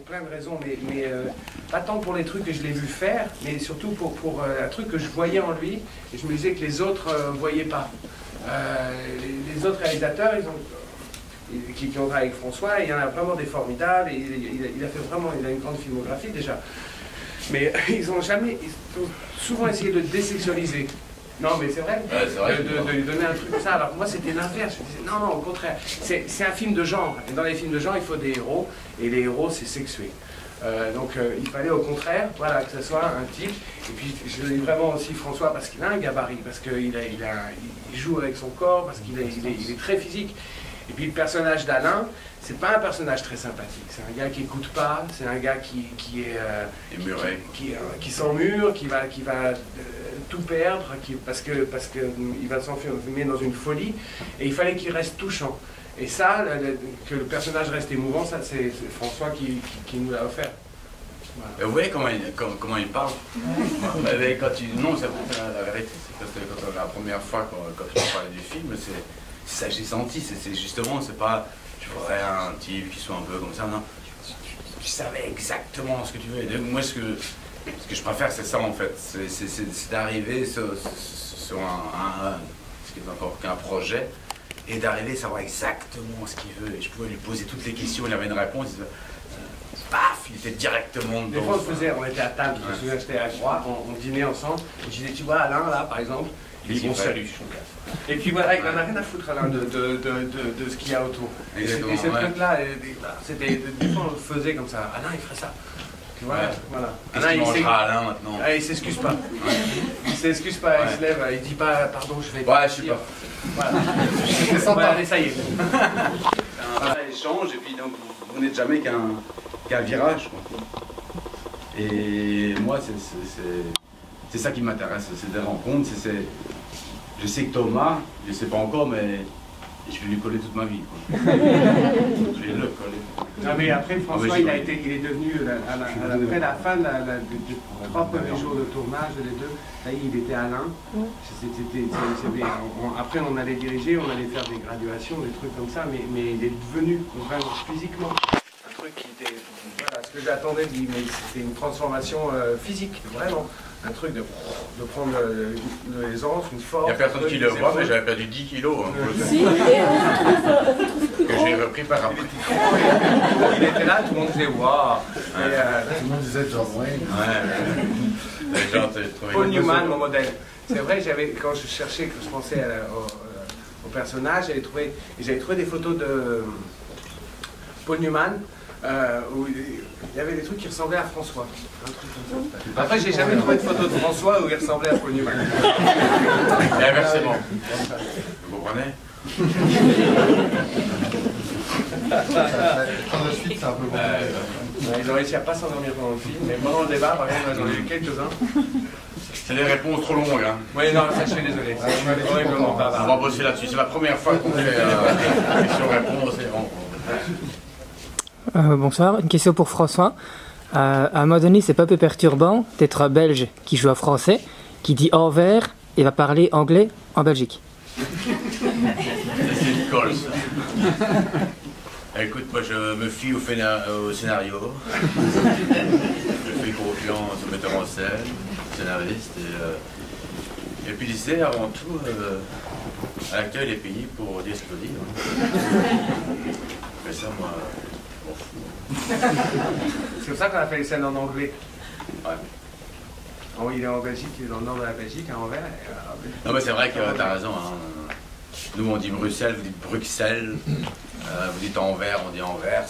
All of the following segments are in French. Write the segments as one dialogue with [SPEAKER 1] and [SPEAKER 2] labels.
[SPEAKER 1] plein de raisons, mais pas tant pour les trucs que je l'ai vu faire, mais surtout pour un truc que je voyais en lui, et je me disais que les autres ne voyaient pas. Les autres réalisateurs, qui ont travaillé avec François, il y en a vraiment des formidables, et il a fait vraiment, il a une grande filmographie déjà. Mais ils ont souvent essayé de le désexualiser. Non, mais c'est vrai, de lui donner un truc comme ça. Alors moi, c'était l'inverse. Je disais, non, au contraire. C'est un film de genre. Et dans les films de genre, il faut des héros. Et les héros, c'est sexué. Donc il fallait au contraire, voilà, que ce soit un type. Et puis je l'ai vraiment aussi François parce qu'il a un gabarit, parce qu'il joue avec son corps, parce qu'il est très physique. Et puis le personnage d'Alain, c'est pas un personnage très sympathique. C'est un gars qui écoute pas, c'est un gars qui s'emmure, qui va tout perdre, parce que il va s'enfermer dans une folie. Et il fallait qu'il reste touchant. Et ça, que le personnage reste émouvant, ça c'est François qui nous l'a offert.
[SPEAKER 2] Voilà. Vous voyez comment il parle. Non, c'est la vérité, c'est quand la première fois quand tu m'as parlé du film, c'est ça que j'ai senti, c'est justement, c'est pas tu voudrais un type qui soit un peu comme ça, non. Tu savais exactement ce que tu veux. Et moi, ce que je préfère, c'est ça en fait, c'est d'arriver sur ce qui est encore qu'un projet, et d'arriver à savoir exactement ce qu'il veut. Et je pouvais lui poser toutes les questions, il avait une réponse, paf, il était directement dedans.
[SPEAKER 1] Des fois, on était à table, je me souviens, j'étais à Croix, on dînait ensemble, et je disais, tu vois, Alain, là, par exemple, il dit, bon, salut, je suis et puis voilà, il n'en a rien à foutre, Alain, de ce qu'il y a autour. Et ce truc-là, des fois, on le faisait comme ça, Alain, il ferait ça. Tu vois, voilà.
[SPEAKER 2] Alain, il mangera Alain maintenant.
[SPEAKER 1] Il s'excuse pas. Il s'excuse pas, il se lève, il dit pas, pardon, je vais...
[SPEAKER 2] Ouais, je sais pas.
[SPEAKER 1] Voilà. C'est sympa, allez, ça y est.
[SPEAKER 2] Un échange, et puis donc, vous n'êtes jamais qu'un virage, quoi. Et moi, c'est ça qui m'intéresse, c'est des rencontres, je sais que Thomas, je ne sais pas encore, mais je vais lui coller toute ma vie, quoi. Je vais le coller.
[SPEAKER 1] Non, mais après, François, il est devenu, après la fin des 3 premiers jours de tournage, les deux, là, il était Alain. Après, on allait diriger, on allait faire des graduations, des trucs comme ça, mais il est devenu vraiment physiquement un truc qui était, voilà, ce que j'attendais, mais c'était une transformation physique, vraiment. Un truc de prendre l'aisance, une force.
[SPEAKER 2] Il n'y a personne qui le voit, mais j'avais perdu 10 kilos. Hein.
[SPEAKER 3] Si,
[SPEAKER 2] que j'ai repris par après.
[SPEAKER 1] Il était là, tout le monde disait waouh.
[SPEAKER 4] Tout le monde disait John Wayne.
[SPEAKER 1] Paul Newman, mon modèle. C'est vrai, quand je cherchais, quand je pensais au personnage, j'avais trouvé des photos de Paul Newman. Où il y avait des trucs qui ressemblaient à François. Un truc comme ça. Après, j'ai jamais trouvé de photo de François où il ressemblait à Paul Newman.
[SPEAKER 2] Et inversement. Vous comprenez?
[SPEAKER 4] Par la suite, c'est un peu bon.
[SPEAKER 1] Ils ont réussi à pas s'endormir pendant le film, mais pendant le débat, par exemple, j'en ai eu quelques-uns.
[SPEAKER 2] C'est des réponses trop longues. Hein.
[SPEAKER 1] Oui, non, ça je suis désolé.
[SPEAKER 2] On va bosser là-dessus. C'est la première fois qu'on fait question-réponse.
[SPEAKER 5] Bonsoir, une question pour François. À un moment donné, c'est pas un peu perturbant d'être un Belge qui joue en français, qui dit Anvers et va parler anglais en Belgique.
[SPEAKER 2] C'est une colle, ça. Écoute, moi je me fie au scénario. Je fais confiance au metteur en scène, au scénariste. Et puis l'idée, avant tout, à l'acteur, il est payé pour dire ce qu'il faut dire. Mais ça, moi...
[SPEAKER 1] C'est pour ça qu'on a fait les scènes en anglais.
[SPEAKER 2] Ouais.
[SPEAKER 1] Il est en Belgique, il est dans le nord de la Belgique, à Anvers.
[SPEAKER 2] Non mais c'est vrai que t'as raison. Hein. Nous on dit Bruxelles, vous dites Bruxelles. Vous dites Anvers, on dit Anvers.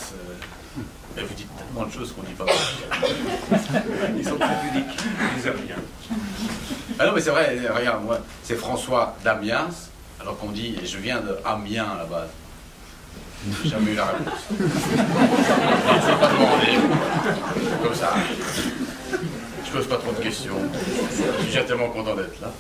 [SPEAKER 2] Mais vous dites tellement de choses qu'on dit pas.
[SPEAKER 1] Ils sont très pudiques, ils disent rien.
[SPEAKER 2] Ah non mais c'est vrai, regarde, moi, c'est François d'Amiens, alors qu'on dit je viens de Amiens à la base. J'ai jamais eu la réponse. Je ne sais pas demander. Comme ça. Je pose pas trop de questions. Je suis déjà tellement content d'être là.